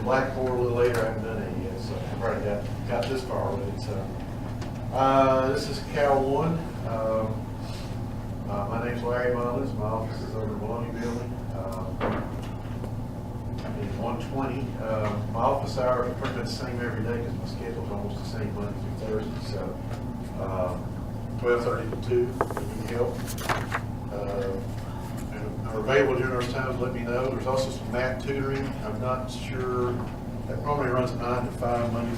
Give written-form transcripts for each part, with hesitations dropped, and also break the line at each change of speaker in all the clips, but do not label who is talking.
Blackboard a little later. I haven't done it yet, so I've already got this far with it. So this is Cal 1. My name's Larry Mullins. My office is over in Maloney Building. In 120. My office hours are pretty much the same every day because my schedule's almost the same Monday through Thursday. So 12:30 to 2. If you need help. And are available during those times, let me know. There's also some math tutoring. I'm not sure. That normally runs 9 to 5 Monday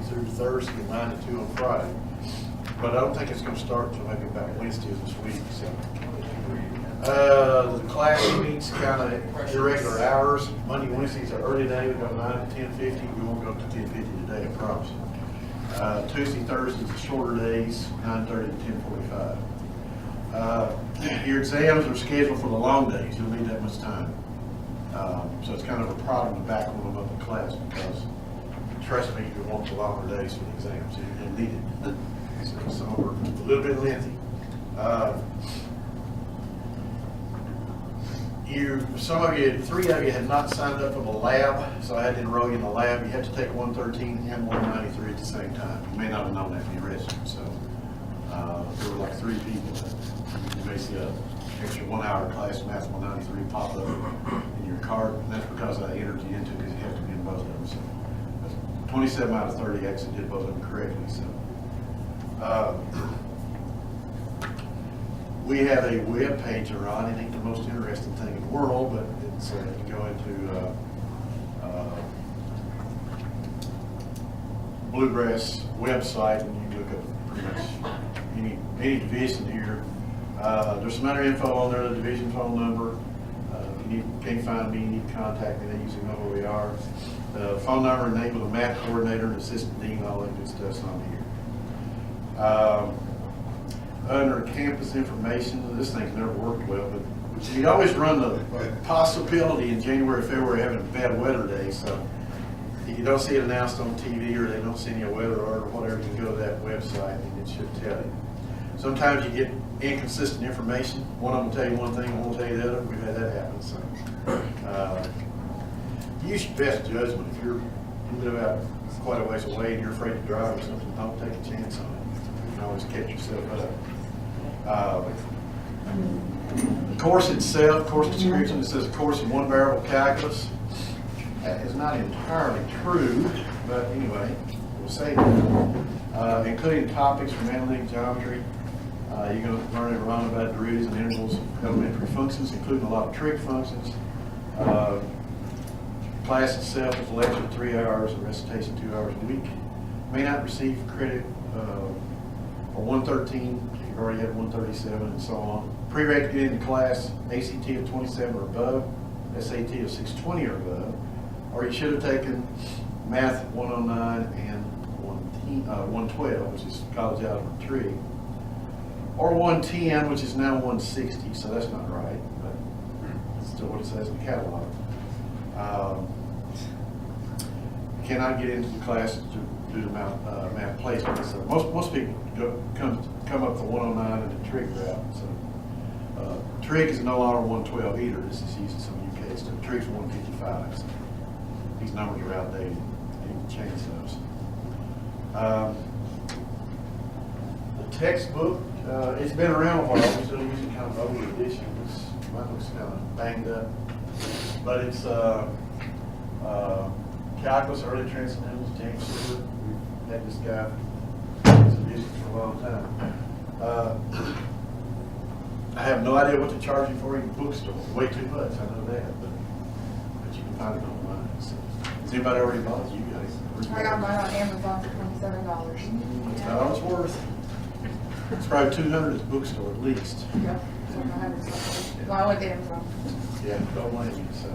through Thursday, and 9 to 2 on Friday. But I don't think it's going to start until maybe about Wednesday of this week. So the class meets kind of irregular hours. Monday, Wednesdays are early day. We go 9 to 10:50. We won't go up to 10:50 today, I promise. Tuesday, Thursdays are shorter days, 9:30 to 10:45. Your exams are scheduled for the long days. You'll need that much time. So it's kind of a problem to back one of them up in class because, trust me, you want the longer days for the exams. You need it. So some are a little bit lengthy. Three of you had not signed up for the lab, so I had to enroll you in the lab. You have to take 113 and 193 at the same time. You may not have known that when you registered. So there were like 3 people. You may see an extra 1 hour class math 193 pop up in your card, and that's because I entered you into it because you have to be in both of them. So 27 out of 30 actually did both of them correctly. So we have a web page around. It ain't the most interesting thing in the world, but it's you can go into Bluegrass website and you can look up pretty much any division here. There's some other info on there, the division phone number. If you can't find me, you need to contact me. They usually know where we are. The phone number and name of the math coordinator and assistant dean, all that good stuff's on here. Under campus information, this thing's never worked well, but you always run the possibility in January, February having a bad weather day. So if you don't see it announced on TV or they don't send you a weather alert or whatever, you can go to that website and it should tell you. Sometimes you get inconsistent information. One of them will tell you one thing, one will tell you the other. We've had that happen. So use your best judgment. If you live out quite a ways away and you're afraid to drive or something, don't take a chance on it. You can always catch yourself up. The course itself, course description, it says a course in one variable calculus. That is not entirely true, but anyway, we'll say that. Including topics from analytic geometry. You're going to learn and learn about derivatives and integrals of elementary functions, including a lot of trig functions. Class itself is a lecture 3 hours and recitation 2 hours a week. May not receive credit for 113 if you've already had 137 and so on. Prereq to get into class, ACT of 27 or above, SAT of 620 or above, or you should have taken Math 109 and 112, which is college algebra 3, or 110, which is now 160, so that's not right, but it's still what it says in the catalog. Cannot get into the class due to math placement. So most people come up the 109 and the trig route. So trig is no longer 112 either. This is used in some UK stuff. Trig's 155. So these numbers are outdated. You need to change those. The textbook, it's been around a while. We're still using kind of older edition. Mine looks kind of banged up, but it's calculus, early transcendentals, James Stewart. We've had this guy as a music for a long time. I have no idea what to charge you for in the bookstore. Way too much, I know that, but you can find it online. So, has anybody already bought it? You guys?
I got mine on Amazon for $27.
That's not all it's worth. It's probably $200 at the bookstore at least.
Yep. So I have it. Well, I went to Amazon.
Yeah, don't blame me. So,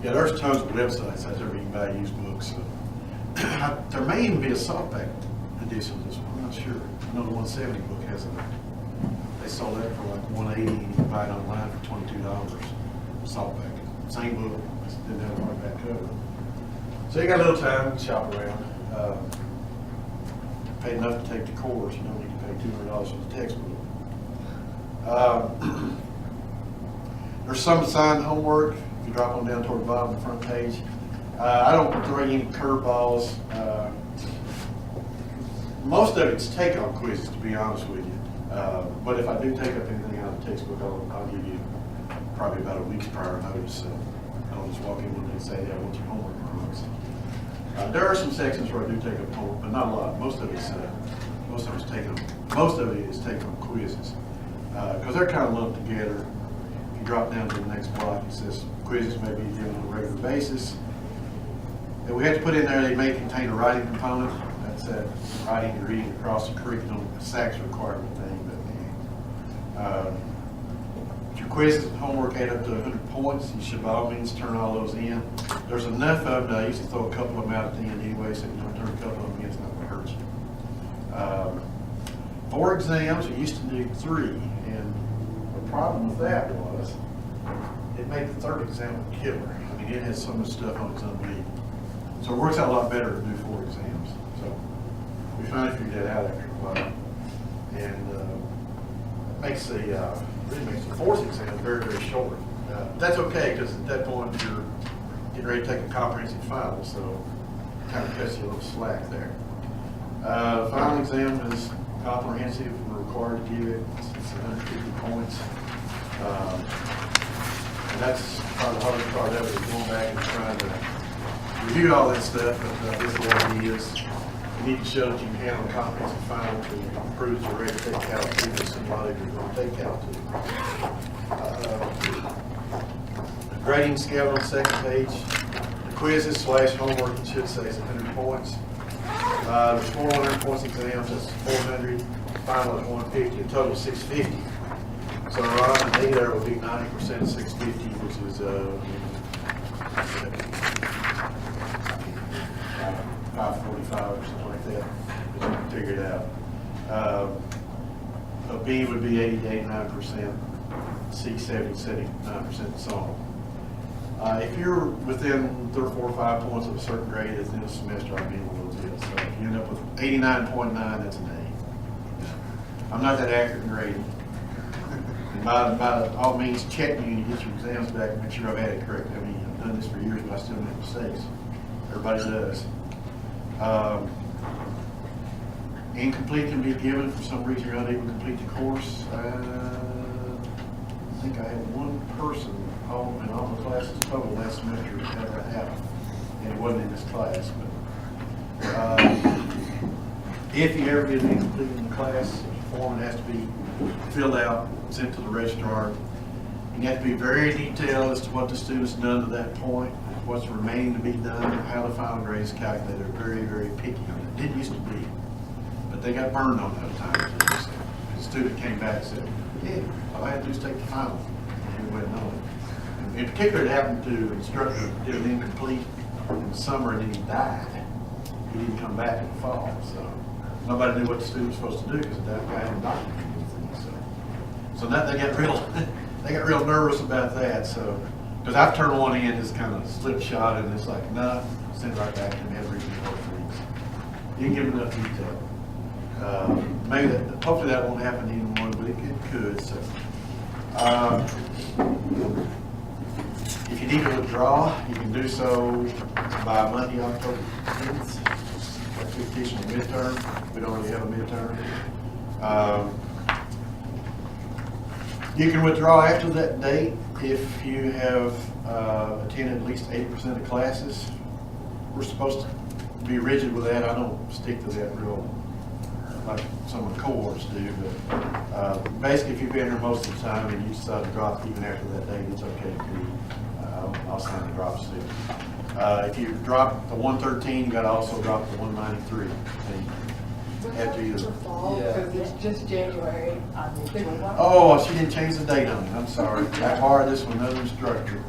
yeah, there's tons of websites out there where you can buy used books. So. There may even be a softback edition of this one. I'm not sure. I know the 170 book has a. They sold that for like $180, and you can buy it online for $22. Softback, same book, just didn't have a hardback cover. So you got a little time to shop around. Paid enough to take the course. You don't need to pay $200 for the textbook. There's some assigned homework. If you drop on down toward the bottom of the front page, I don't throw any curveballs. Most of it's take-home quizzes, to be honest with you. But if I do take up anything out of the textbook, I'll give you probably about a week's prior notice. I don't just walk in one day and say, "Yeah, I want your homework marks." There are some sections where I do take up homework, but not a lot. Most of it is take-home quizzes because they're kind of lumped together. If you drop down to the next block, it says quizzes may be given on a regular basis. And we have to put in there they may contain a writing component. That's that writing and reading across the curriculum, a SACS requirement thing. But if your quizzes and homework add up to 100 points, you should by all means turn all those in. There's enough of them. I usually throw a couple of them out at the end anyway, so if you don't turn a couple of them in, it's not going to hurt you. 4 exams, we used to do 3, and the problem with that was it made the 3rd exam a killer. I mean, it has so much stuff on it, it's unbelievable. So it works out a lot better to do 4 exams. So we finally figured that out after a while. And really makes the 4th exam very, very short. That's okay, because at that point you're getting ready to take a comprehensive final, so it kind of cuts you a little slack there. Final exam is comprehensive. We're required to give it. It's 150 points. And that's probably the hardest part of it, is going back and trying to review all that stuff, but this is what it is. You need to show that you can handle a comprehensive final to prove you're ready to take Cal 2 with somebody who's going to take Cal 2. The grading scale on the second page. The quizzes / homework, it should say, is 100 points. There's 400 points exams, that's 400. Final is 150, a total of 650. So right on the D there will be 90% of 650, which is 545 or something like that. You can figure it out. A B would be 80 to 89%, C 70 to 79%, and so on. If you're within 3 or 4 or 5 points of a certain grade at the end of the semester, I'd be able to do it. So if you end up with 89.9, that's an A. I'm not that accurate in grading. And by all means, check me when you get your exams back and make sure I've had it correct. I mean, I've done this for years, but I still make mistakes. Everybody does. Incomplete can be given for some reason you're unable to complete the course. I think I had one person in all the classes total last semester that ever happened, and it wasn't in this class. But if you ever get an incomplete in the class, the form has to be filled out, sent to the registrar. You have to be very detailed as to what the student's done to that point, what's remaining to be done, how the final grade is calculated. They're very, very picky on it. It didn't used to be, but they got burned on that time. The student came back and said, "Yeah, all I had to do is take the final." And he went on it. In particular, it happened to an instructor who did an incomplete in the summer and then he died. He didn't come back in the fall, so nobody knew what the student was supposed to do because that guy hadn't documented anything. So that they got real nervous about that. So because I've turned one in as kind of slipshod and it's like, nah, send it right back to me every week. You can give enough detail. Hopefully that won't happen to anyone, but it could. So, if you need to withdraw, you can do so by Monday, October 10th. That's the official midterm. We don't really have a midterm. You can withdraw after that date if you have attended at least 80% of classes. We're supposed to be rigid with that. I don't stick to that real like some of the cohorts do, but basically if you've been here most of the time and you decide to drop even after that date, it's okay to I'll sign the drop slip. If you drop the 113, you got to also drop the 193. After you.
Because it's just January.
Oh, she didn't change the date on it. I'm sorry. I borrowed this from another instructor.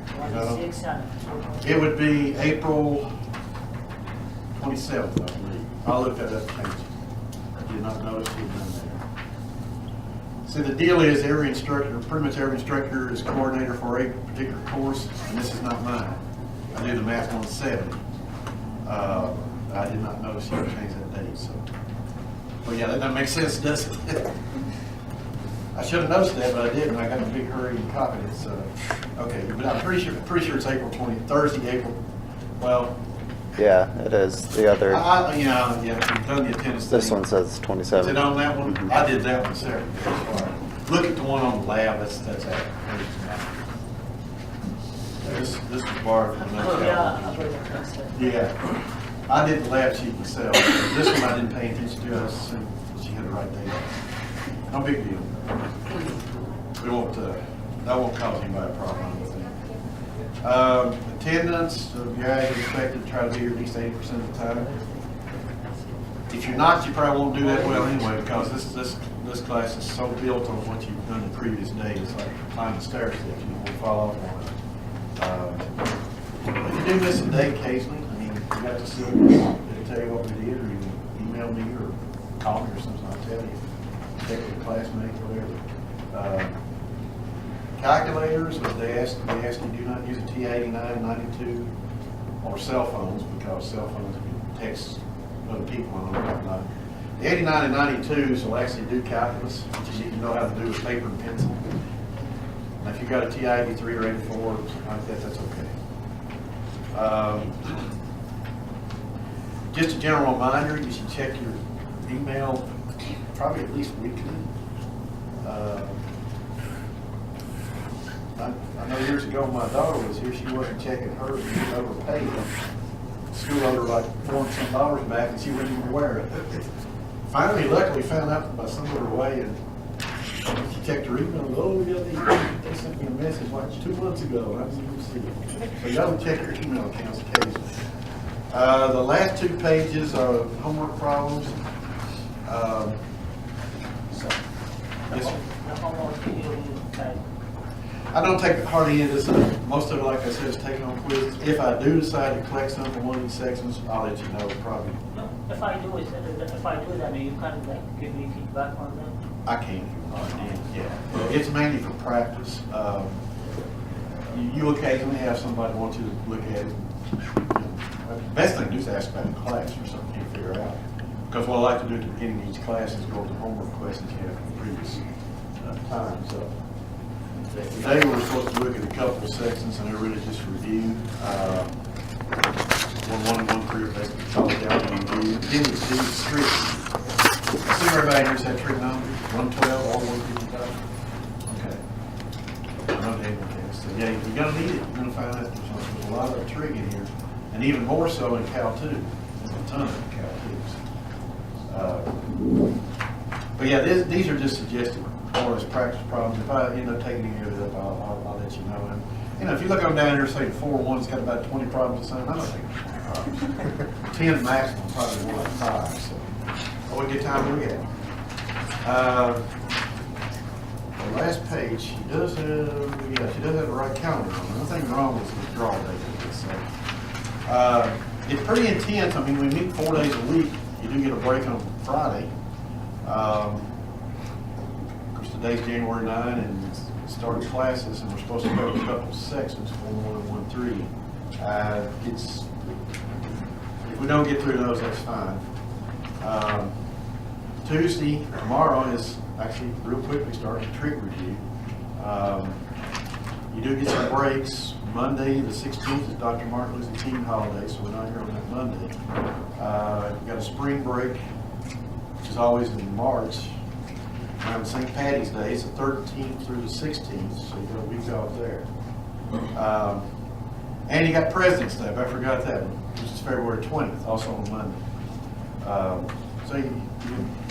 It would be April 27th, I believe. I'll look that up and change it. I did not notice it done there. See, the deal is every instructor, pretty much every instructor is coordinator for a particular course, and this is not mine. I do the Math 170. I did not notice you changed that date, so. Well, yeah, that makes sense, doesn't it? I should have noticed that, but I didn't. I got in a big hurry and copied it. So, okay, but I'm pretty sure it's Thursday, April Well,
Yeah, it is. The other,
yeah, you've done the attendance thing.
this one says
Is
27.
it on that one?
Mhm.
I did that one separate. Look at the one on the lab, that's it. This was borrowed from another
Oh, yeah, I
calendar.
believe that's it.
Yeah, I did the lab sheet myself. This one I didn't pay attention to, I assumed she had the right date. No big deal. We won't, that won't cause anybody a problem, I don't think. Attendance, you're as expected to try to be here at least 80% of the time. If you're not, you probably won't do that well anyway, because this class is so built on what you've done the previous day. It's like climbing stair steps, you won't fall off on it. If you do miss a day occasionally, I mean, you got to see it, it'll tell you what we did, or you can email me or call me or something, I'll tell you. Check with a classmate, whatever. Calculators, they ask you do not use a T89, 92, or cell phones, because cell phones can text other people on them and whatnot. The 89 and 92s will actually do calculus, which you need to know how to do with paper and pencil. Now, if you've got a TI-83 or 84 or something like that, that's okay. Just a general reminder, you should check your email probably at least weekly. I know years ago when my daughter was here, she wasn't checking hers, and she overpaid. School owed her like $400 back, and she wouldn't even aware of it. Finally, luckily, found out by some other way, and she checked her email. Oh, yeah, they sent me a message like 2 months ago. I didn't even see it. So y'all check your email accounts occasionally. The last 2 pages are homework problems. Yes, sir.
The homework you like,
I don't take hardly any of this. Most of it, like I said, is taken on quizzes. If I do decide to collect some from one of these sections, I'll let you know probably.
no, if I do that, you can like give me feedback on them.
I can't. Yeah. It's mainly for practice. You occasionally have somebody want you to look at it. The best thing to do is ask about the class or something you figure out. Because what I like to do at the beginning of each class is go over the homework questions you have from the previous time. So today we're supposed to look at a couple of sections and they're really just review. 1-1 and 1-3 are basically college algebra review. Then it's the street. I see everybody here's had trigonometry, 112, all 155. Okay. I know Dave can. So yeah, you're gonna need it. You're gonna find out there's a lot of trig in here, and even more so in Cal 2. There's a ton of Cal 2s. But yeah, these are just suggested more as practice problems. If I end up taking any of it up, I'll let you know. And you know, if you look on down here, say 4-1's got about 20 problems the same. I'm not taking 20 problems. 10 maximum, probably more like 5. So. What a good time to look at. The last page, she does have the right calendar on. Nothing wrong with the withdrawal date. So, it's pretty intense. I mean, we meet 4 days a week. You do get a break on Friday. Of course, today's January 9, and it's started classes, and we're supposed to go to a couple of sections, 1-1 and 1-3. If we don't get through those, that's fine. Tuesday, tomorrow is actually real quickly starting a trig review. You do get some breaks. Monday, the 16th, is Dr. Martin Luther King holiday, so we're not here on that Monday. We've got a spring break, which is always in March. Around St. Patty's Day, it's the 13th through the 16th, so you got a week off there. And you got President's Day, I forgot that one, which is February 20th, also on Monday. So you get a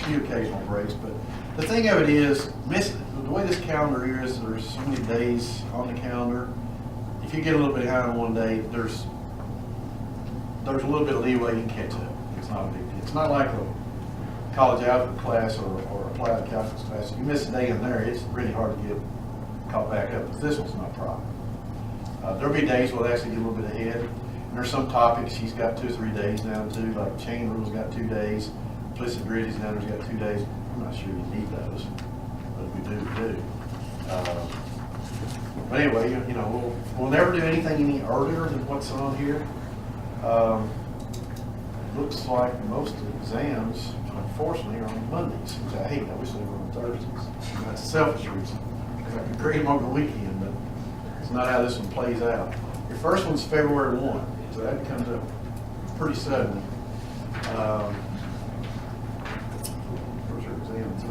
few occasional breaks, but the thing of it is, the way this calendar is, there's so many days on the calendar. If you get a little bit behind on one day, there's a little bit of leeway you can catch up. It's not a big deal. It's not like a college algebra class or applied calculus class. If you miss a day in there, it's really hard to get caught back up. But this one's not a problem. There'll be days we'll actually get a little bit ahead. And there's some topics she's got 2 or 3 days down to, like chain rules got 2 days. Implicit bridges down there's got 2 days. I'm not sure you need those, but if we do, we do. But anyway, you know, we'll never do anything any earlier than what's on here. Looks like most exams, unfortunately, are on Mondays, which I hate. I wish they were on Thursdays. And that's a selfish reason. I could grade them over the weekend, but it's not how this one plays out. Your first one's February 1. It's so that comes up pretty suddenly. Where's your exam 3?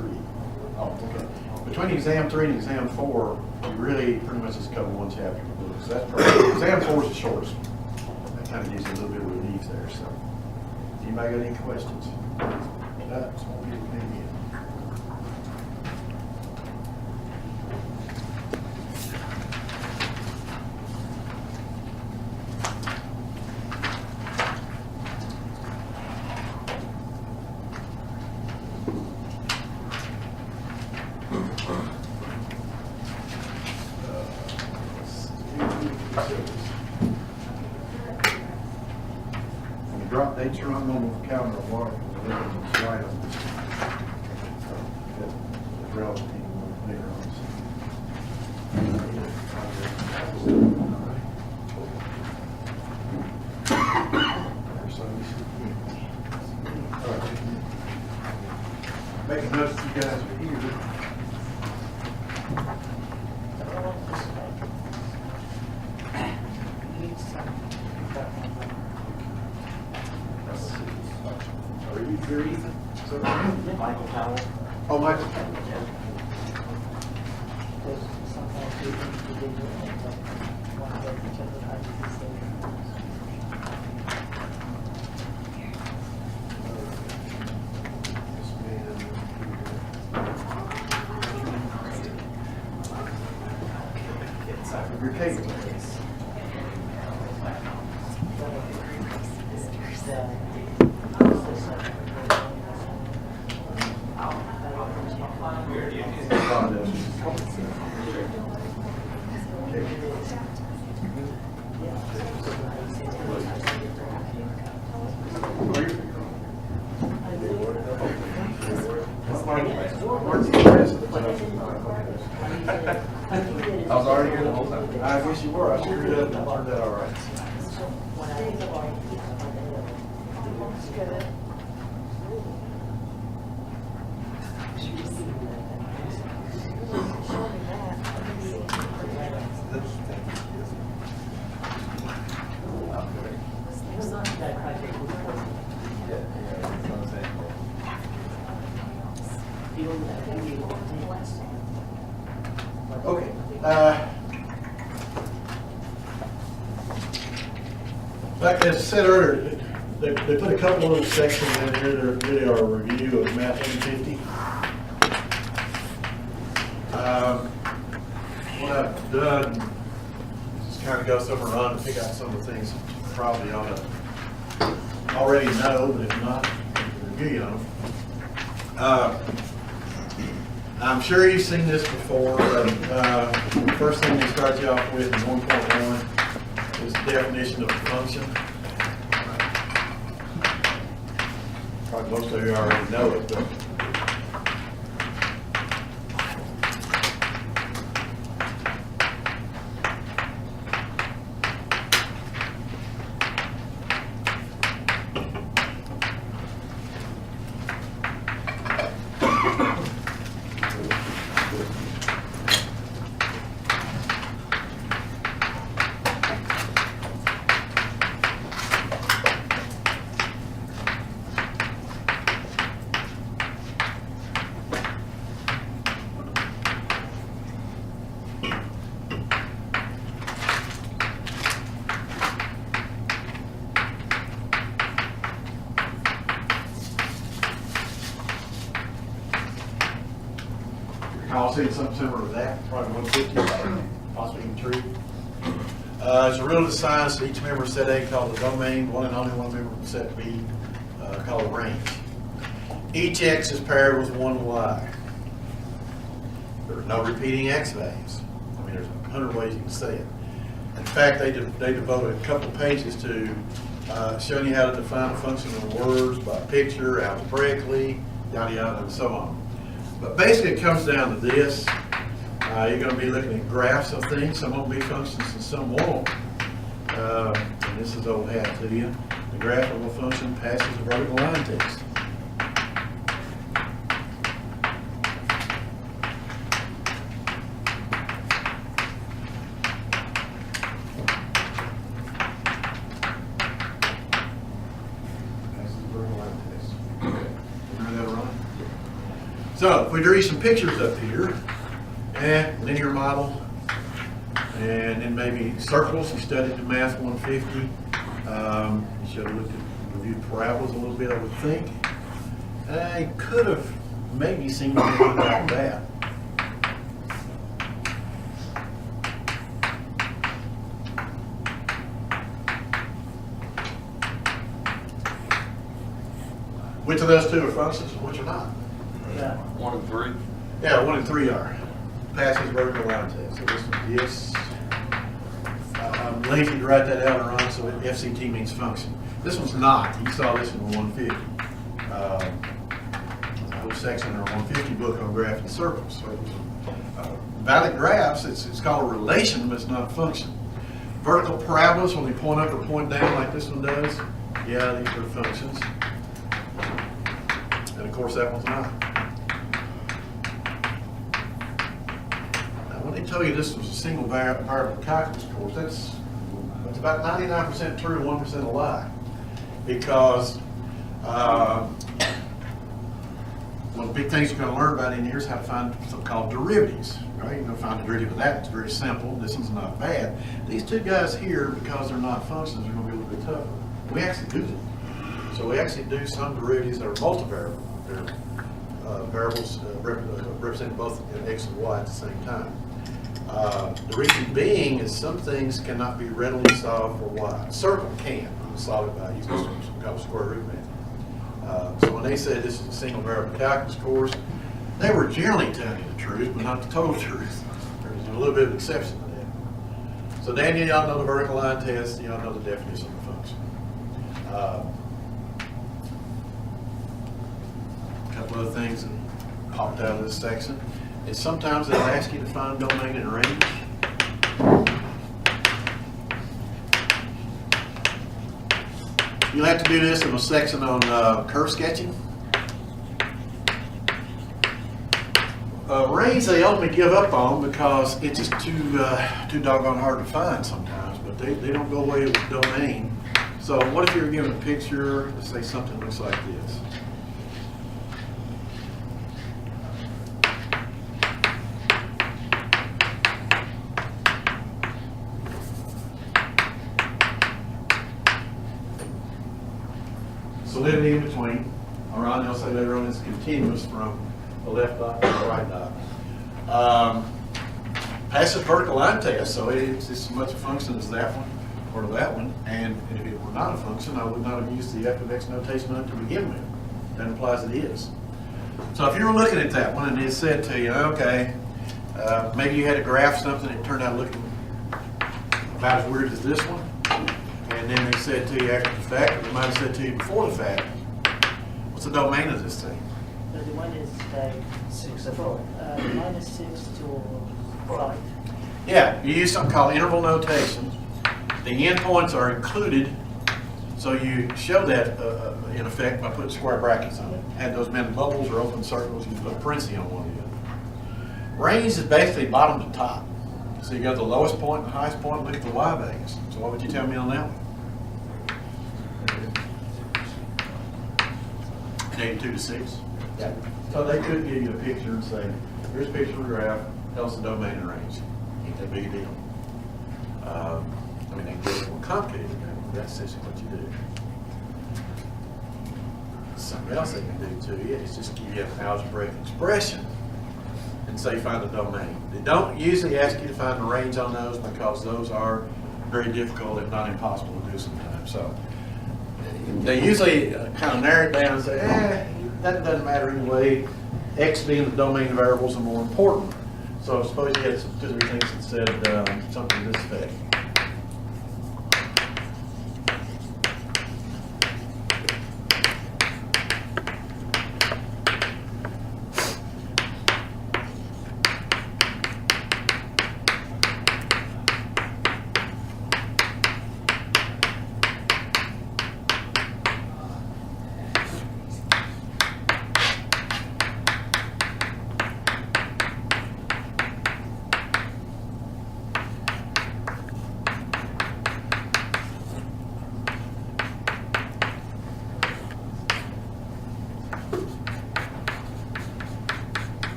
Oh, okay. Between exam 3 and exam 4, you really pretty much just cover one chapter of the book. So that's probably, exam 4 is the shortest. That kind of gives you a little bit of relief there. So, anybody got any questions? That's what people can get. And the drop dates are on the calendar of water. It's right on. That's relevant later on. All right. Making notes that you guys are here. Are you here, Ethan? Is that right?
Michael Powell.
Oh, Michael.
There's sometimes you think you did it, but one of the other times you can say.
Your cake.
I was already here the whole time.
I wish you were. I screwed it up and turned out all right. Okay. Like I said earlier, they put a couple of little sections in here that really are a review of Math 150. What I've done is just kind of go somewhere around and pick out some of the things you probably ought to already know, but if not, review them. I'm sure you've seen this before. First thing they start you off with in 1.1 is the definition of a function. Probably most of you already know it, but I'll say something similar to that, probably 150, possibly even true. It's a rule of science that each member of set A called the domain, one and only one member of set B called a range. Each x is paired with one y. There's no repeating x values. I mean, there's 100 ways you can say it. In fact, they devoted a couple pages to showing you how to define a function of words by picture, algebraically, yada yada, and so on. But basically it comes down to this. You're going to be looking at graphs of things. Some will be functions and some won't. And this is old hat to you. The graph of a function passes a vertical line test. So if we drew you some pictures up here, linear model, and then maybe circles. You studied the Math 150. You should have looked at reviewed parabolas a little bit, I would think. I could have maybe seen something like that. Which of those two are functions and which are not?
Yeah.
1 and 3.
Yeah, 1 and 3 are. Passes vertical line test. So this one, yes. I'm lazy to write that out wrong, so FCT means function. This one's not. You saw this one in 150. There's a whole section in our 150 book on graphing circles. So valid graphs, it's called a relation, but it's not a function. Vertical parabolas, when they point up or point down like this one does, yeah, these are functions. And of course, that one's not. Now, when they tell you this was a single variable calculus course, that's about 99% true, 1% a lie. Because one of the big things you're going to learn about in here is how to find something called derivatives. Right? You're going to find the derivative of that. It's very simple. This one's not bad. These two guys here, because they're not functions, are going to be a little bit tougher. We actually do them. So we actually do some derivatives that are multivariable. They're variables representing both x and y at the same time. The reason being is some things cannot be readily solved for y. A circle can. You can solve it by using some kind of square root method. So when they said this is a single variable calculus course, they were generally telling you the truth, but not the total truth. There's a little bit of exception to that. So Daniel, y'all know the vertical line test. Y'all know the definition of the function. A couple other things that popped out of this section. And sometimes they'll ask you to find domain and range. You'll have to do this in a section on curve sketching. Range they ultimately give up on because it's just too doggone hard to find sometimes, but they don't go away with domain. So what if you were given a picture, let's say something looks like this. Solidity in between. All right, they'll say later on it's continuous from the left dot to the right dot. Passes vertical line test, so it's as much a function as that one or that one. And if it were not a function, I would not have used the f of x notation on it to begin with. That implies it is. So if you were looking at that one and it said to you, okay, maybe you had to graph something that turned out looking about as weird as this one. And then they said to you after the fact, or they might have said to you before the fact, what's the domain of this thing?
31 is like
6 and
from -6 to 5.
Yeah, you use something called interval notation. The endpoints are included, so you show that in effect by putting square brackets on it. Had those meant bubbles or open circles, you put a parenthesis on one of them. Range is basically bottom to top. So you go to the lowest point and the highest point, look at the y values. So what would you tell me on that one? 82 to 6. Yeah. So they could give you a picture and say, here's a picture of a graph, tell us the domain and range. Ain't that big a deal. I mean, they can get it more complicated than that, but that's essentially what you do. Something else they can do too is just give you an algebraic expression and say find the domain. They don't usually ask you to find the range on those because those are very difficult, if not impossible to do sometimes. So they usually kind of narrow it down and say, that doesn't matter anyway. X being the domain variables are more important. So suppose you had some 2 or 3 things that said something to this effect.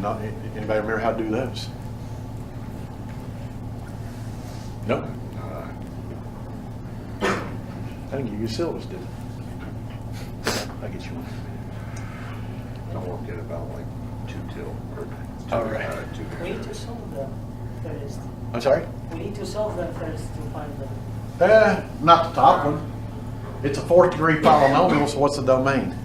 Anybody remember how to do those? Nope. I think you syllabus did it. I get you one.
Don't work at about like 2 till.
All right.
We need to solve them first.
I'm sorry?
We need to solve them first to find them.
Not the top one. It's a fourth degree polynomial, so what's the domain?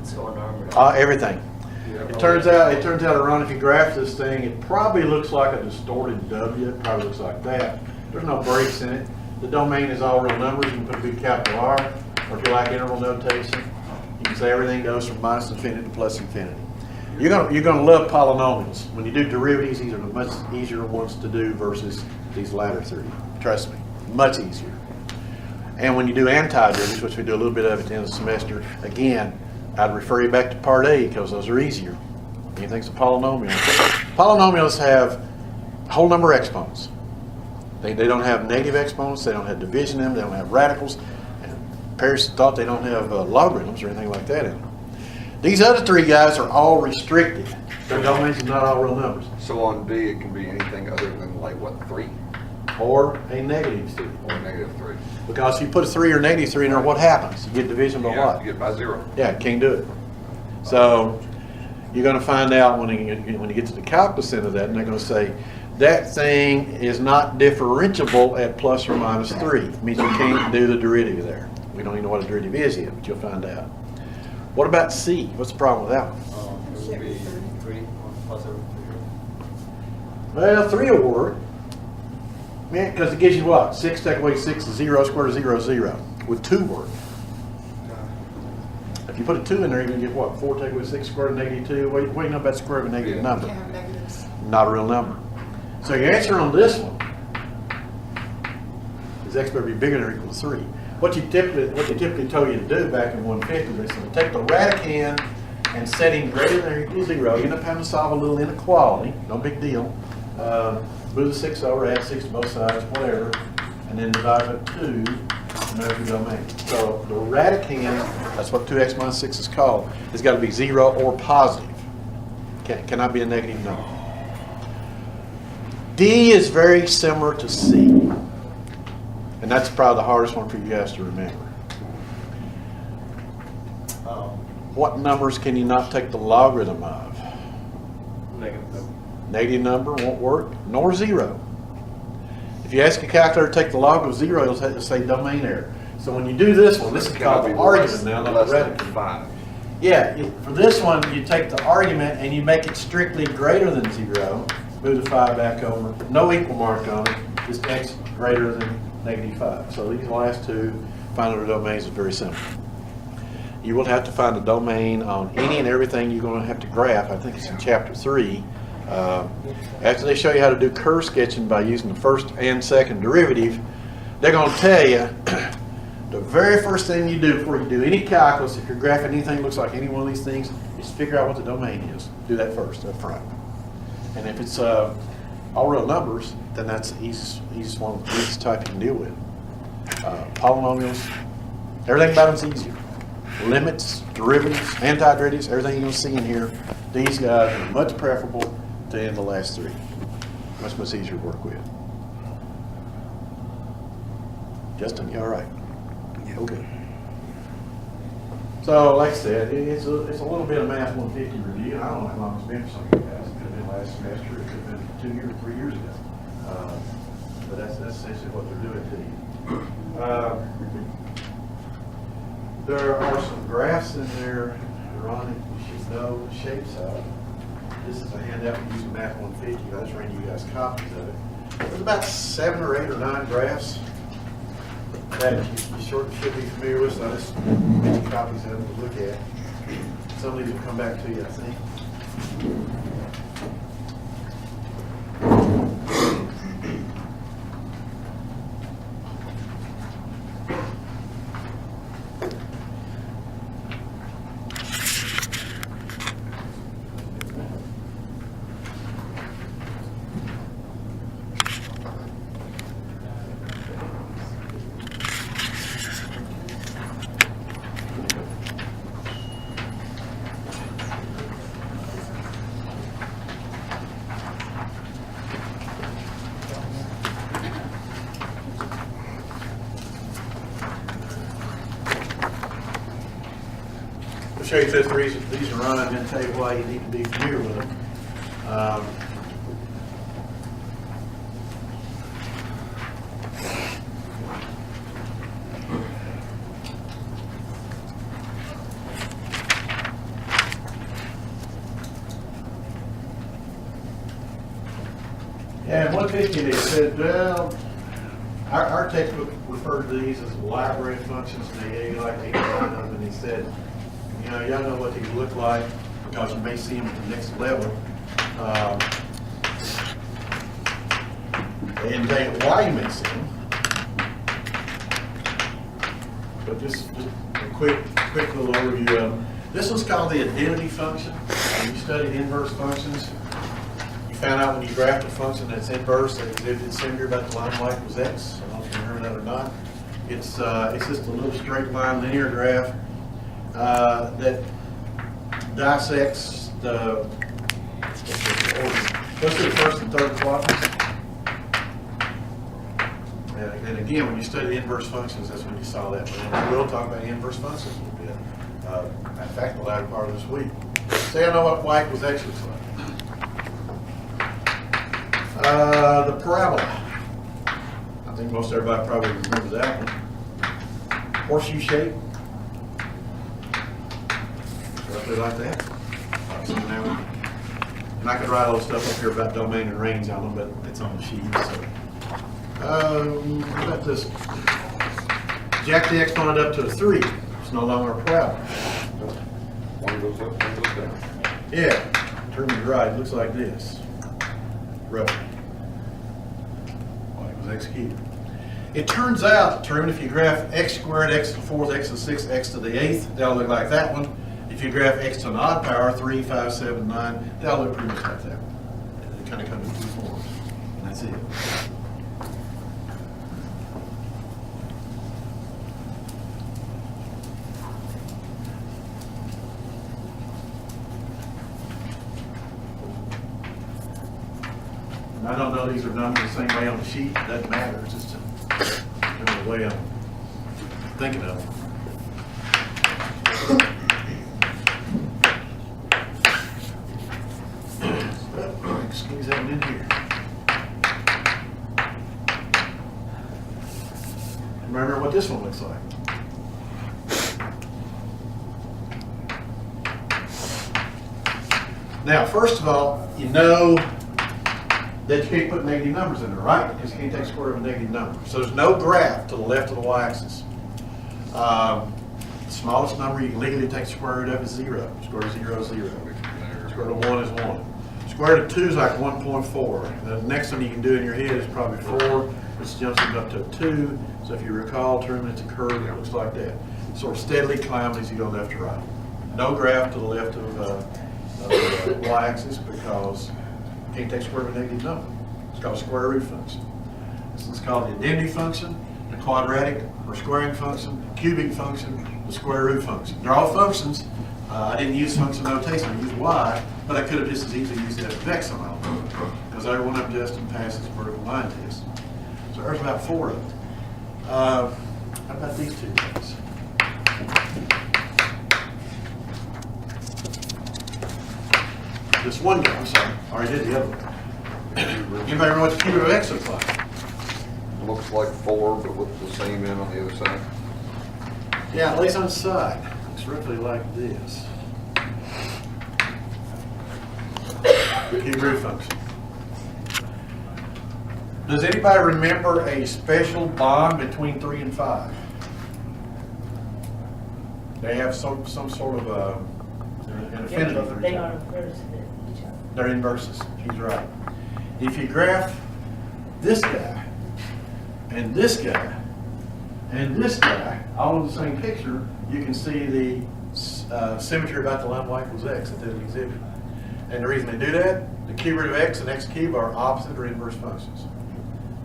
So normal.
Everything. It turns out, Ron, if you graph this thing, it probably looks like a distorted W. It probably looks like that. There's no breaks in it. The domain is all real numbers. You can put a big capital R, or if you like interval notation, you can say everything goes from minus infinity to plus infinity. You're gonna love polynomials. When you do derivatives, these are the much easier ones to do versus these latter three. Trust me, much easier. And when you do anti-derivatives, which we do a little bit of at the end of the semester, again, I'd refer you back to part A because those are easier. Anything's a polynomial. Polynomials have whole number exponents. They don't have negative exponents, they don't have division in them, they don't have radicals. And Paris thought they don't have logarithms or anything like that in them. These other three guys are all restricted. Their domains are not all real numbers.
So on B, it can be anything other than like what, 3
Or a negative 3.
or -3.
Because if you put a 3 or negative 3 in there, what happens? You get division by
Yeah,
what?
you get by 0.
Yeah, can't do it. So you're going to find out when you get to the calculus end of that, and they're going to say, that thing is not differentiable at plus or minus 3. It means you can't do the derivative there. We don't even know what a derivative is yet, but you'll find out. What about C? What's the problem with that one?
It would be 3 plus over 3.
Well, 3 will work. Man, because it gives you what? 6 take away 6 is 0, square root of 0 is 0. Would 2 work? If you put a 2 in there, you're going to get what? 4 take away 6 square root of -2. What do you know about the square root of a negative number?
Can't have negatives.
Not a real number. So your answer on this one is x better be bigger than or equal to 3. What they typically told you to do back in 150 is to take the radicand and setting greater than or equal to 0. You end up having to solve a little inequality. No big deal. Move the 6 over, add 6 to both sides, whatever, and then divide by 2 and there's your domain. So the radicand, that's what 2x minus 6 is called, has got to be 0 or positive. Cannot be a negative number. D is very similar to C, and that's probably the hardest one for you guys to remember. What numbers can you not take the logarithm of?
Negative.
Negative number won't work, nor 0. If you ask a calculator to take the log of 0, it'll say domain error. So when you do this one, this is called the argument now, not
less
the
than
radical.
5.
Yeah, for this one, you take the argument and you make it strictly greater than 0. Move the 5 back over. No equal mark on it. Just x greater than -5. So these last two, finding the domains is very simple. You will have to find a domain on any and everything you're going to have to graph. I think it's in chapter 3. After they show you how to do curve sketching by using the first and second derivative, they're going to tell you the very first thing you do before you do any calculus, if you're graphing anything that looks like any one of these things, is figure out what the domain is. Do that first up front. And if it's all real numbers, then that's the easiest one, the easiest type you can deal with. Polynomials, everything about them's easier. Limits, derivatives, anti-derivatives, everything you're going to see in here, these guys are much preferable to the last three. Much easier to work with. Justin, you all right? Yeah, okay. So, like I said, it's a little bit of Math 150 review. I don't know how long it's been for some of you guys. It could have been last semester. It could have been 2 years, 3 years ago. But that's essentially what they're doing to you. There are some graphs in there, Ron, you should know the shapes of. This is a handout we use in Math 150. I just ran you guys copies of it. There's about 7 or 8 or 9 graphs that you should be familiar with, so I just made you copies of them to look at. Some of these will come back to you, I think. show you those three, these are run, and then tell you why you need to be familiar with them. Yeah, and 150, they said, well, our textbook referred to these as library functions, and they gave you like 8 or 9 of them, and he said, you know, y'all know what these look like, because you may see them at the next level. They didn't tell you why you may see them. But just a quick little overview of them. This one's called the identity function. When you studied inverse functions, you found out when you graphed a function that's inverse that exhibited symmetry about the line y equals x. I don't know if you remember that or not. It's just a little straight line linear graph that dissects the, let's do the first and third quadrants. And again, when you study inverse functions, that's when you saw that. But we will talk about inverse functions a little bit. In fact, the latter part of this week. Say I know what y equals x looks like. The parabola. I think most everybody probably remembers that one. Horseshoe shape. Roughly like that. And I could write all the stuff up here about domain and range on them, but it's on the sheet. So. What about this? Jack the exponent up to a 3. It's no longer a parabola.
One goes up, one goes down.
Yeah, turn to the right, it looks like this. Roughly. Y equals x cubed. It turns out, Truman, if you graph x squared, x to the 4th, x to the 6th, x to the 8th, that'll look like that one. If you graph x to an odd power, 3, 5, 7, 9, that'll look pretty much like that one. It kind of comes in 2 forms. And that's it. I don't know these are numbered the same way on the sheet. It doesn't matter. It's just the way I'm thinking of them. Squeeze that one in here. Remember what this one looks like. Now, first of all, you know that you can't put negative numbers in there, right? Because you can't take square root of a negative number. So there's no graph to the left of the y-axis. The smallest number you can legally take square root of is 0. Square root of 0 is 0. Square root of 1 is 1. Square root of 2 is like 1.4. The next one you can do in your head is probably 4, which jumps it up to a 2. So if you recall, Truman, it's a curve that looks like that. Sort of steadily climbing as you go left to right. No graph to the left of the y-axis because you can't take square root of a negative number. It's called a square root function. This is called the identity function, the quadratic or squaring function, cubic function, the square root function. They're all functions. I didn't use function notation, I used y, but I could have just as easily used f of x on all of them because every one of them just passes vertical line test. So there's about 4 of them. How about these two things? This one guy, I'm sorry, I already did the other one. Anybody remember what the cube of x looks like?
Looks like 4, but with the same end on the other side.
Yeah, at least on the side. It's roughly like this. The cube root function. Does anybody remember a special bond between 3 and 5? They have some sort of an affinity for each
They
other.
are inverse to each other.
They're inverses. She's right. If you graph this guy and this guy and this guy all in the same picture, you can see the symmetry about the line y equals x that they exhibit. And the reason they do that, the cube root of x and x cubed are opposite or inverse functions.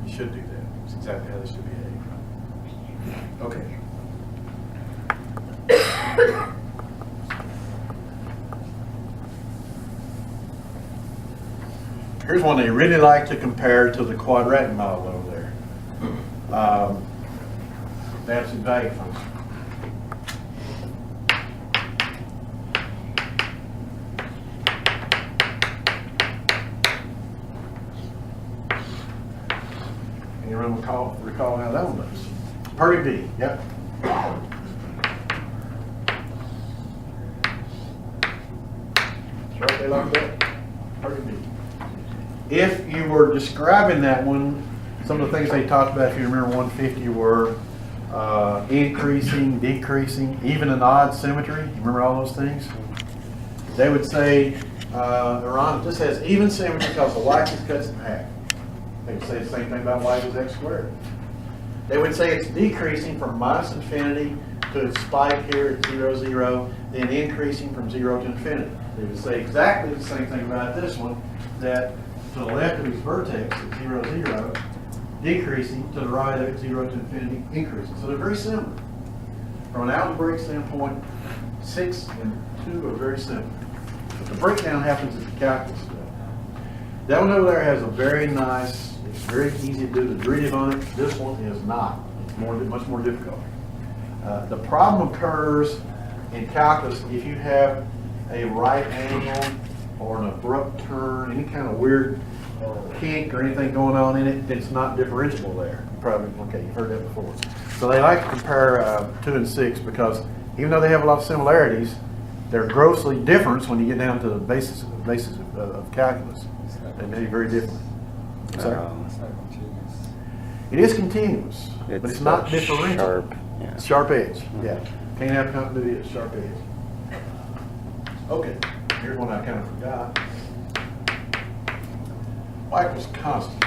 You should do that. It's exactly how they should behave. Okay. Here's one they really like to compare to the quadratic model over there. The absolute value function. recall how that one looks. Purdy B, yep. It's right there like that. Purdy B. If you were describing that one, some of the things they talked about, if you remember 150, were increasing, decreasing, even and odd symmetry. You remember all those things? They would say, Ron, this has even symmetry because the y is cuts in half. They would say the same thing about y is x squared. They would say it's decreasing from minus infinity to its spike here at 0, 0, then increasing from 0 to infinity. They would say exactly the same thing about this one, that to the left of its vertex at 0, 0, decreasing, to the right of it 0 to infinity, increasing. So they're very similar. From an algebraic standpoint, 6 and 2 are very similar. But the breakdown happens at the calculus level. That one over there has a very nice, it's very easy to do the derivative on it. This one is not. It's much more difficult. The problem occurs in calculus if you have a right angle or an abrupt turn, any kind of weird kink or anything going on in it that's not differentiable there. Probably, okay, you've heard that before. So they like to compare 2 and 6 because even though they have a lot of similarities, they're grossly different when you get down to the basis of calculus. They may be very different. Sorry?
It's not continuous.
It is continuous, but it's not differential.
Sharp, yeah.
It's sharp edge, yeah. Can't have continuity at sharp edge. Okay, here's one I kind of forgot. Y equals constant.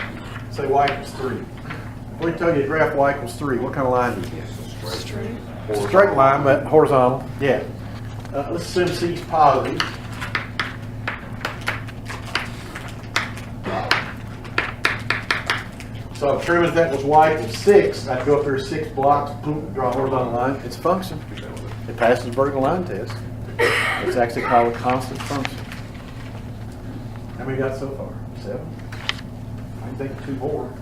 Say y equals 3. If we tell you to graph y equals 3, what kind of line do you get? Straight line, but horizontal. Yeah. Let's assume C is positive. So if determine if that was y equals 6, I'd go up here 6 blocks, boom, draw a horizontal line. It's a function. It passes the vertical line test. It's actually called a constant function. How many got so far? 7? I can think of 2 more.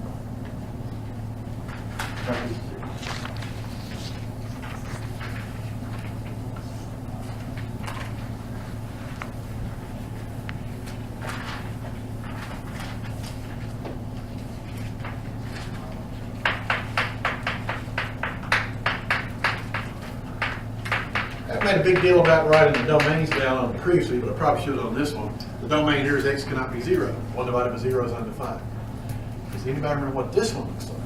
I made a big deal about writing the domains down on the previously, but I probably should on this one. The domain here is x cannot be 0. 1 divided by 0 is undefined. Does anybody remember what this one looks like?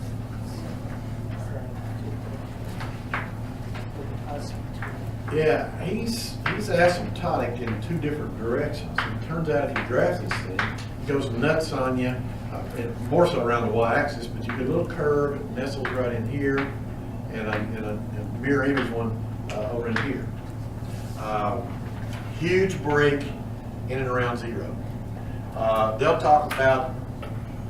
Yeah, he's asymptotic in 2 different directions. It turns out if you graph this thing, it goes nuts on you, and more so around the y-axis, but you get a little curve, it nestles right in here, and a mirror image one over in here. Huge break in and around 0. They'll talk about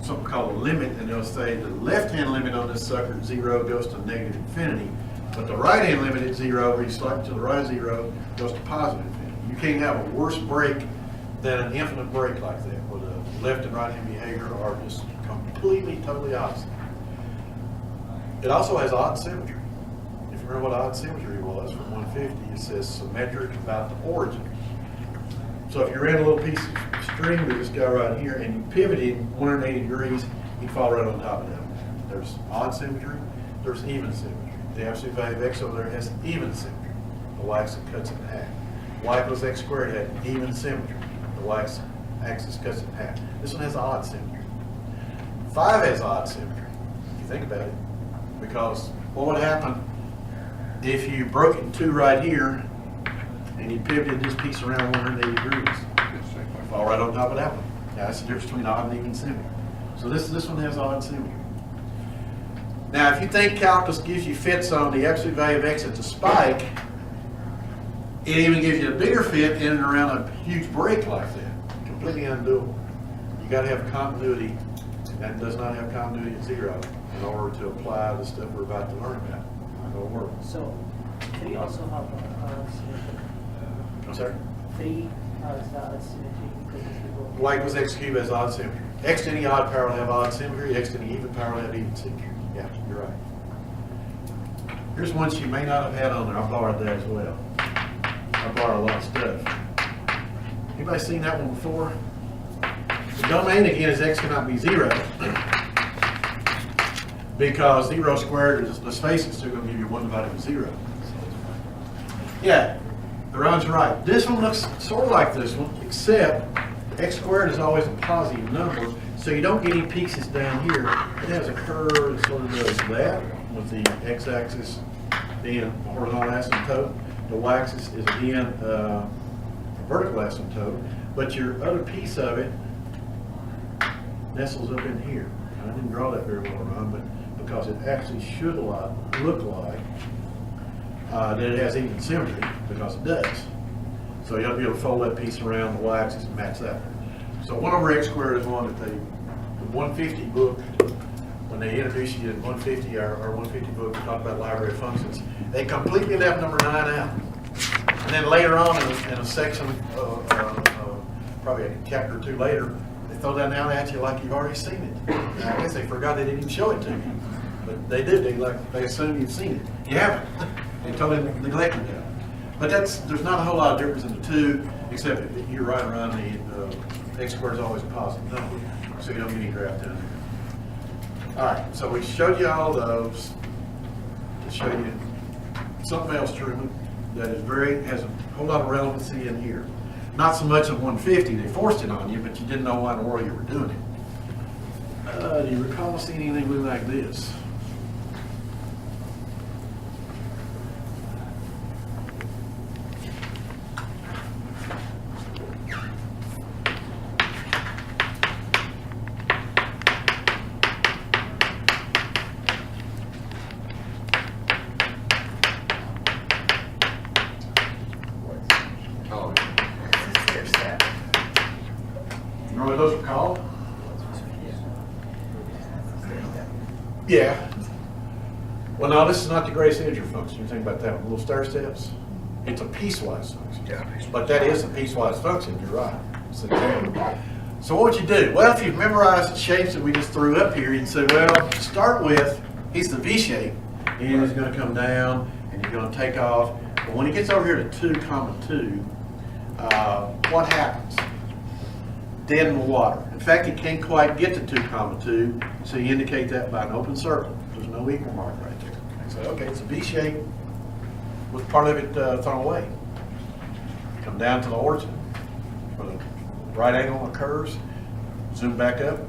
something called a limit, and they'll say the left-hand limit on this sucker at 0 goes to negative infinity, but the right-hand limit at 0, where you swipe to the right of 0, goes to positive infinity. You can't have a worse break than an infinite break like that, where the left and right-hand behavior are just completely, totally opposite. It also has odd symmetry. If you remember what odd symmetry was from 150, it says symmetric about the origin. So if you ran a little piece of string with this guy right here and you pivoted 180 degrees, he'd fall right on top of that. There's odd symmetry, there's even symmetry. The absolute value of x over there has even symmetry. The y-axis cuts it in half. Y equals x squared had even symmetry. The y-axis cuts it in half. This one has odd symmetry. 5 has odd symmetry, if you think about it. Because what would happen if you broke it in 2 right here and you pivoted this piece around 180 degrees? Fall right on top of that one. Now that's the difference between odd and even symmetry. So this one has odd symmetry. Now if you think calculus gives you fits on the absolute value of x at the spike, it even gives you a bigger fit in and around a huge break like that. Completely undoable. You got to have continuity, and that does not have continuity at 0 in order to apply the stuff we're about to learn about. It'll work.
So, 3 also have symmetry.
I'm sorry?
3 has symmetry because it's equal.
Y equals x cubed has odd symmetry. X to any odd power will have odd symmetry. X to any even power will have even symmetry. Yeah, you're right. Here's one she may not have had on there. I borrowed that as well. I borrowed a lot of stuff. Anybody seen that one before? The domain again is x cannot be 0. Because 0 squared is, let's face it, still gonna give you 1 divided by 0. Yeah, Ron's right. This one looks sort of like this one, except x squared is always a positive number, so you don't get any pieces down here. It has a curve that sort of does that, with the x-axis being horizontal asymptote. The y-axis is again vertical asymptote, but your other piece of it nestles up in here. I didn't draw that very well, Ron, but because it actually should look like that it has even symmetry, because it does. So you have to be able to fold that piece around the y-axis and match that. So 1 over x squared is one that the 150 book, when they introduced you to 150, our 150 book, we talked about library of functions, they completely left number 9 out. And then later on in a section, probably a chapter or 2 later, they throw that down at you like you've already seen it. And I guess they forgot they didn't even show it to you. But they did, they assume you've seen it. You haven't. They totally neglected that. But there's not a whole lot of difference in the two, except that you're right around the x squared is always a positive number, so you don't get any draft down there. All right, so we showed you all those to show you something else, Truman, that has a whole lot of relevancy in here. Not so much of 150, they forced it on you, but you didn't know why in the world you were doing it. Do you recall seeing anything like this?
Oh,
You know what those are called? Yeah. Well, no, this is not the Grace Edger function. You think about that one, little stair steps. It's a piecewise function.
Yeah, piecewise.
But that is a piecewise function, you're right. So what would you do? Well, if you've memorized the shapes that we just threw up here, you'd say, well, to start with, he's the V shape. And he's going to come down, and you're going to take off. But when he gets over here to 2, 2, what happens? Dead in the water. In fact, it can't quite get to 2, 2, so you indicate that by an open circle. There's no equal mark right there. So, okay, it's a V shape with part of it thrown away. Come down to the origin where the right angle occurs, zoom back up,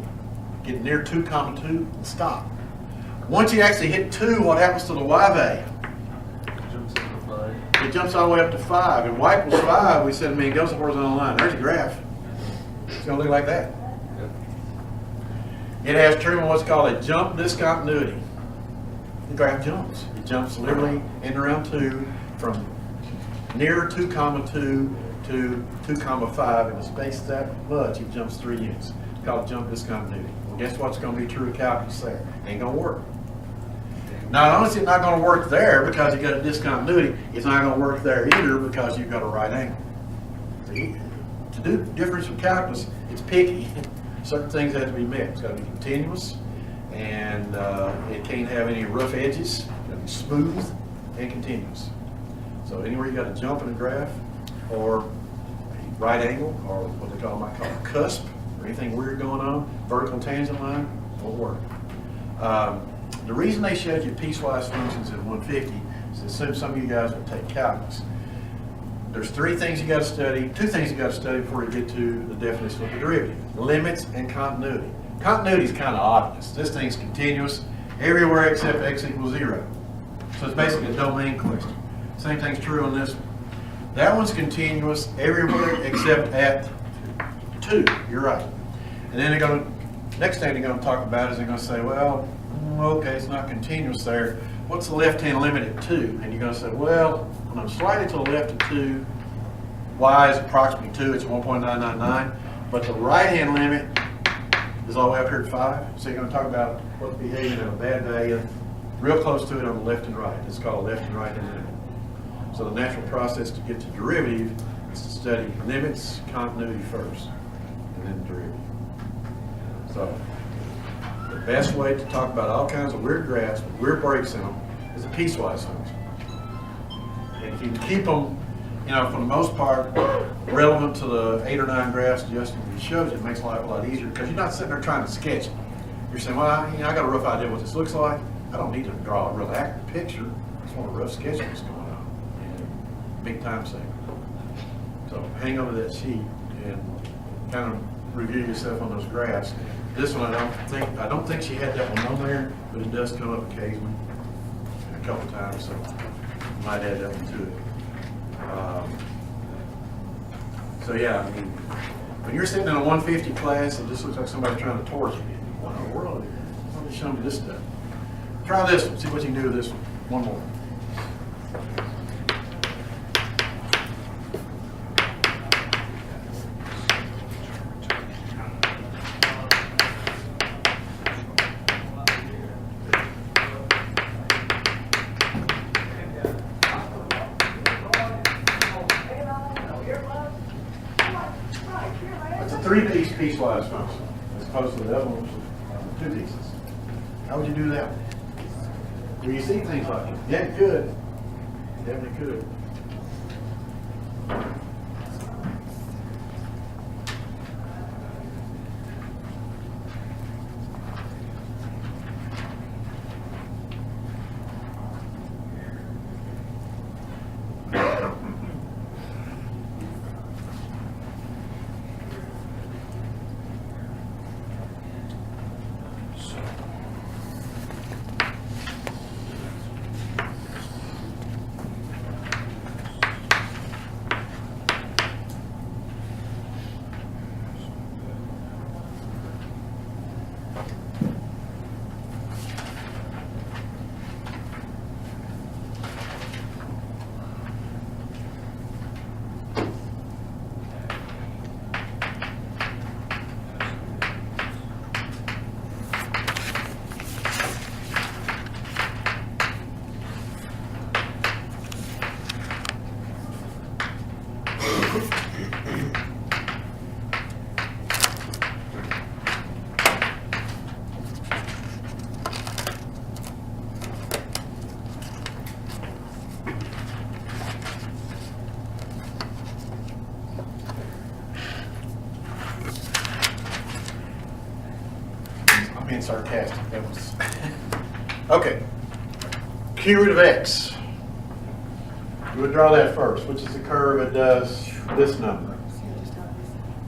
get near 2, 2, and stop. Once you actually hit 2, what happens to the Y value?
Jumps up to 5.
It jumps all the way up to 5, and Y equals 5, we said, I mean, it goes a horizontal line. There's a graph. It's going to look like that.
Yep.
It has Truman what's called a jump discontinuity. The graph jumps. It jumps literally in and around 2 from near 2, 2 to 2, 5 in a space that much. It jumps 3 units. It's called jump discontinuity. Well, guess what's going to be true of calculus there? Ain't going to work. Not only is it not going to work there because you got a discontinuity, it's not going to work there either because you've got a right angle. See? To do differential calculus, it's picky. Certain things have to be met. It's got to be continuous, and it can't have any rough edges. It's got to be smooth and continuous. So anywhere you got a jump in a graph, or a right angle, or what they might call a cusp, or anything weird going on, vertical tangent line, won't work. The reason they showed you piecewise functions in 150 is to assume some of you guys would take calculus. There's 3 things you got to study, 2 things you got to study before you get to the definition of the derivative: limits and continuity. Continuity is kind of obvious. This thing's continuous everywhere except x equals 0. So it's basically a domain question. Same thing's true on this one. That one's continuous everywhere except at 2. You're right. And then next thing they're going to talk about is they're going to say, well, okay, it's not continuous there. What's the left-hand limit at 2? And you're going to say, well, when I'm slightly to the left of 2, y is approximately 2, it's 1.999, but the right-hand limit is all the way up here at 5. So you're going to talk about what's behaving at a bad value, real close to it on the left and right. It's called a left and right-hand limit. So the natural process to get to derivative is to study limits, continuity first, and then derivative. So the best way to talk about all kinds of weird graphs with weird breaks in them is a piecewise function. And if you can keep them, for the most part, relevant to the 8 or 9 graphs Justin showed you, it makes life a lot easier because you're not sitting there trying to sketch them. you're saying, well, I got a rough idea what this looks like. I don't need to draw a real accurate picture. I just want a rough sketch of what's going on. And big time saver. So hang on to that sheet and kind of review yourself on those graphs. This one, I don't think she had that one on there, but it does come up occasionally, a couple times, so might add that one to it. So yeah, I mean, when you're sitting in a 150 class, it just looks like somebody's trying to torture you. What in the world? Why don't you show me this stuff? Try this one. See what you can do with this one. One more. It's a three-piece piecewise function, as opposed to the other one, which is two pieces. How would you do that? Do you see things like it? Yeah, you could. You definitely could. I'm being sarcastic. That was okay. Q root of x. We would draw that first, which is the curve that does this number.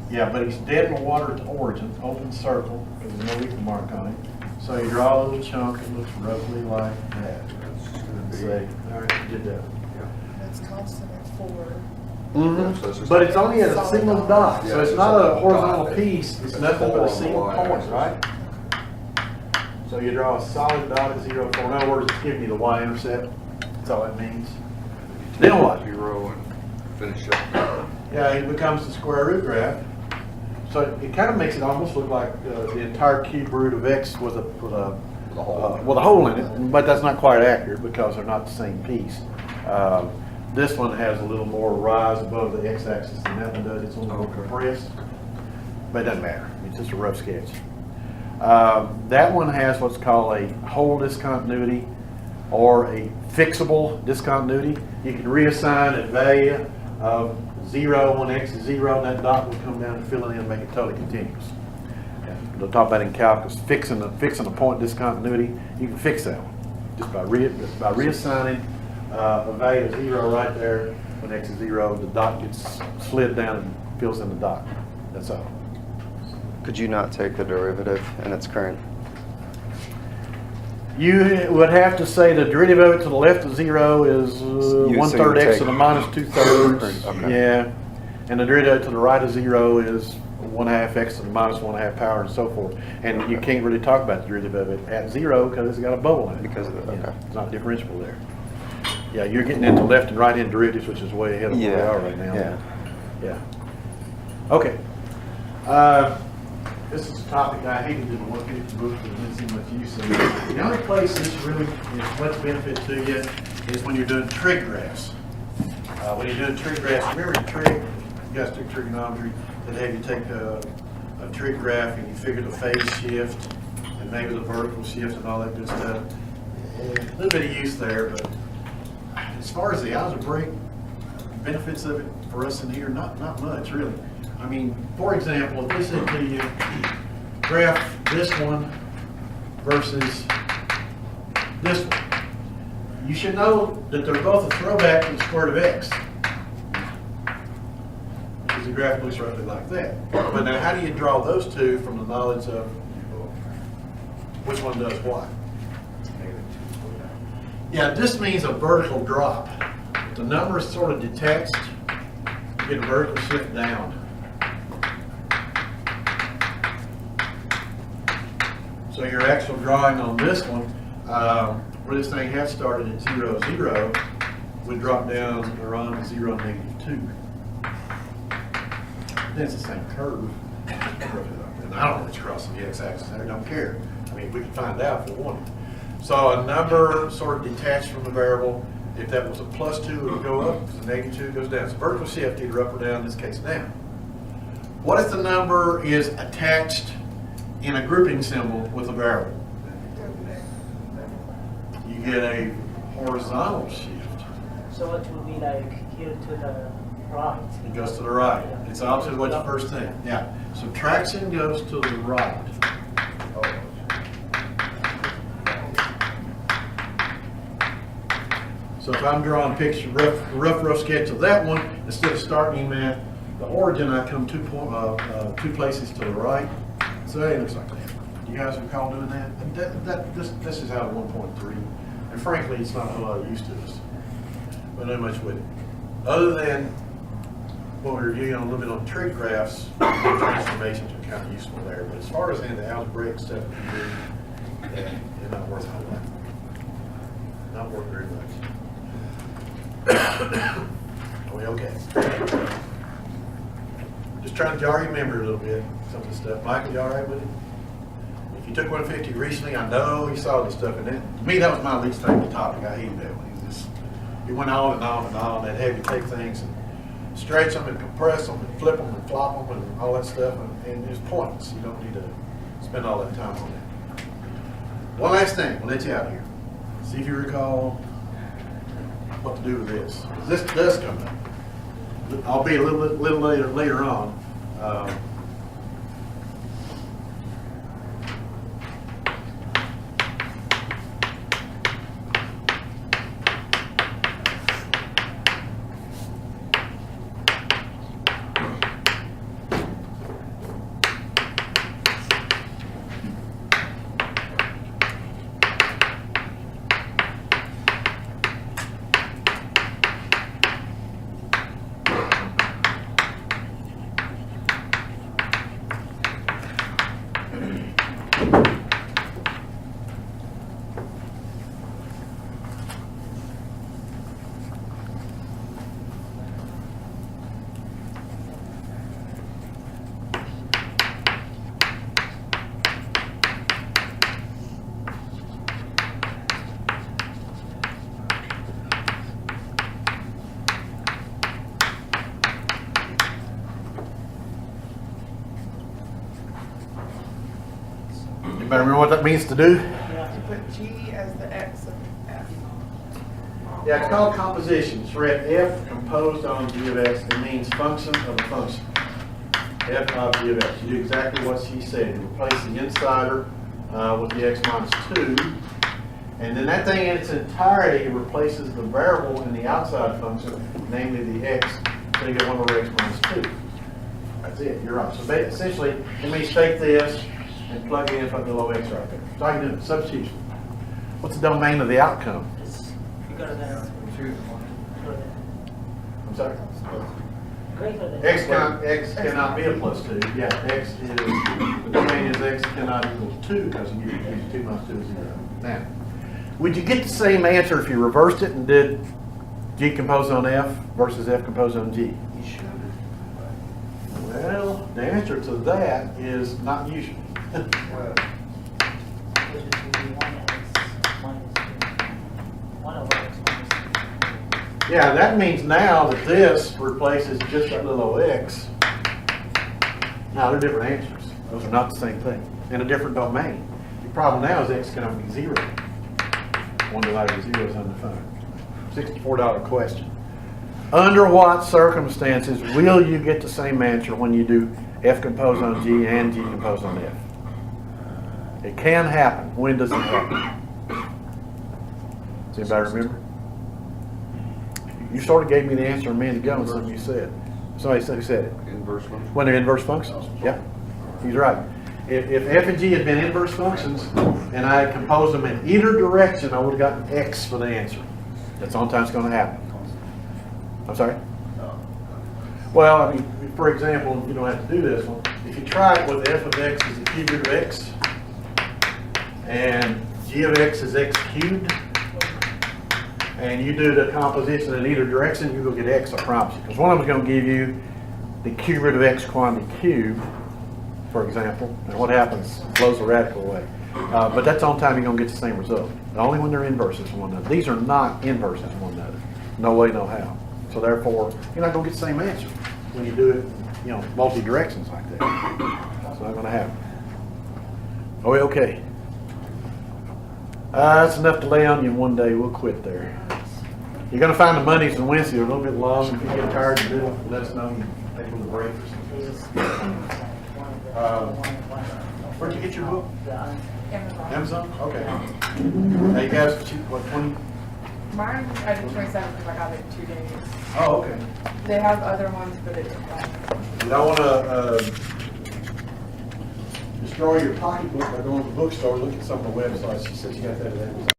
Yeah, but he's dead in the water at the origin, open circle, because there's no equal mark on it. So you draw a little chunk, it looks roughly like that. Say, all right, you did that.
That's constant at 4.
But it's only at a single dot, so
Yeah,
it's
it's
not
a
a horizontal
dot.
piece, it's
It's
nothing but
four
a
on the
single
y-axis.
point, right? So you draw a solid dot at 0, 4. In other words, it's giving you the y-intercept. That's all it means. Then what?
0 and finish up.
Yeah, it becomes the square root graph. So it kind of makes it almost look like the entire cube root of x with a hole in it, but that's not quite accurate because they're not the same piece. This one has a little more rise above the x-axis than that one does. It's a little more compressed, but it doesn't matter. It's just a rough sketch. That one has what's called a whole discontinuity or a fixable discontinuity. You can reassign a value of 0 when x is 0, and that dot will come down and fill it in and make it totally continuous. We'll talk about in calculus, fixing a point discontinuity. You can fix that one just by reassigning a value of 0 right there. When x is 0, the dot gets slid down and fills in the dot. That's all.
Could you not take the derivative in its current?
You would have to say the derivative of it to the left of 0 is
So you
1/3
would
x
take-
to the minus 2/3.
Okay.
Yeah, and the derivative to the right of 0 is 1/2 x to the minus 1/2 power and so forth. And you can't really talk about the derivative of it at 0 because it's got a bubble in it.
Because of it,
Yeah,
okay.
it's not differentiable there. Yeah, you're getting into left and right hand derivatives, which is way ahead of where we are right now.
Yeah.
Yeah. Okay. This is a topic I hated to look at the book, but it didn't seem much use in it. The only place this really is much benefit to you is when you're doing trig graphs. When you're doing trig graphs, remember in trig, you guys took trigonometry, they have you take a trig graph and you figure the phase shift and maybe the vertical shift and all that good stuff. A little bit of use there, but as far as the algebraic benefits of it for us in here, not much really. I mean, for example, if they said to you, graph this one versus this one. You should know that they're both a throwback to the square root of x. Because the graph looks roughly like that. But now how do you draw those two from the knowledge of which one does what? Yeah, this means a vertical drop. If the number is sort of detached, you get a vertical shift down. So your actual drawing on this one, where this thing had started at 0, 0, would drop down around 0, -2. Then it's the same curve. And I don't know what's crossing the x-axis. I don't care. I mean, we can find out if we wanted. So a number sort of detached from the variable. If that was a +2, it would go up. If it's a -2, it goes down. So vertical shift, either up or down, in this case down. What if the number is attached in a grouping symbol with a variable? You get a horizontal shift.
So it will be like here to the right.
It goes to the right. It's opposite of what you first think. Yeah. Subtraction goes to the right. So if I'm drawing a picture, rough sketch of that one, instead of starting at the origin, I come two places to the right. So it looks like that. You guys recall doing that? This is out of 1.3. And frankly, it's not a whole lot of use to us. But not much with it. Other than what we're reviewing a little bit on trig graphs, transformations are kind of useful there. But as far as any of the algebraic stuff you do, they're not worth a whole lot. Not worth very much. Are we okay? Just trying to jar your memory a little bit, some of the stuff. Michael, you all right with it? If you took 150 recently, I know you saw this stuff in that. To me, that was my least favorite topic. I hated that one. It went on and on and on. They'd have you take things and stretch them and compress them and flip them and flop them and all that stuff. And it was pointless. You don't need to spend all that time on that. One last thing. We'll let you out of here. See if you recall what to do with this. This does come up. Albeit a little later on. Anybody remember what that means to do?
You put G as the X of F.
Yeah, it's called composition. It's read F composed on G of X. It means function of a function. F of G of X. You do exactly what she said. You replace the insider with the X minus 2. And then that thing in its entirety replaces the variable in the outside function, namely the X. So you get 1 over X minus 2. That's it. You're right. So essentially, it means take this and plug in from the low X right there. So I can do it. Substitution. What's the domain of the outcome?
It's bigger than
I'm sorry?
greater than
X cannot be a +2. Yeah, X is, the domain is X cannot equal 2 because you use 2 minus 2 is 0. Now, would you get the same answer if you reversed it and did G composed on F versus F composed on G?
You should.
Well, the answer to that is not usual.
which is to be 1x minus 2. 1 over x minus 2.
Yeah, that means now that this replaces just that little X. Now, they're different answers. Those are not the same thing. In a different domain. The problem now is X cannot be 0. 1 divided by 0 is undefined. $64 question. Under what circumstances will you get the same answer when you do F composed on G and G composed on F? It can happen. When does it happen? Does anybody remember? You sort of gave me the answer a minute ago and something you said. Somebody said, who said it?
Inverse function.
When they're inverse functions. Yeah, he's right. If f and g had been inverse functions and I had composed them in either direction, I would have gotten x for the answer. That's the only time it's going to happen. I'm sorry? Well, I mean, for example, you don't have to do this one. If you try it with f of x is the cube root of x and g of x is x cubed, and you do the composition in either direction, you're going to get x, I promise you. Because one of them is going to give you the cube root of x quantity cubed, for example, and what happens? Blows the radical away. But that's the only time you're going to get the same result. Only when they're inverses of one another. These are not inverses of one another. No way, no how. So therefore, you're not going to get the same answer when you do it, you know, multi-directions like that. It's not going to happen. Oh, okay. That's enough to lay on you in one day. We'll quit there. You're going to find the Mondays and Wednesdays are a little bit long. If you get tired in the middle, let us know. Take a little break or something. Where'd you get your book?
Amazon.
Amazon? Okay. Now you guys, what, 20?
Mine, I did 27 because I got it in 2 days.
Oh, okay.
They have other ones, but it took long.
You don't want to destroy your pocketbook by going to the bookstore, look at some of the websites. She said you got that at Amazon.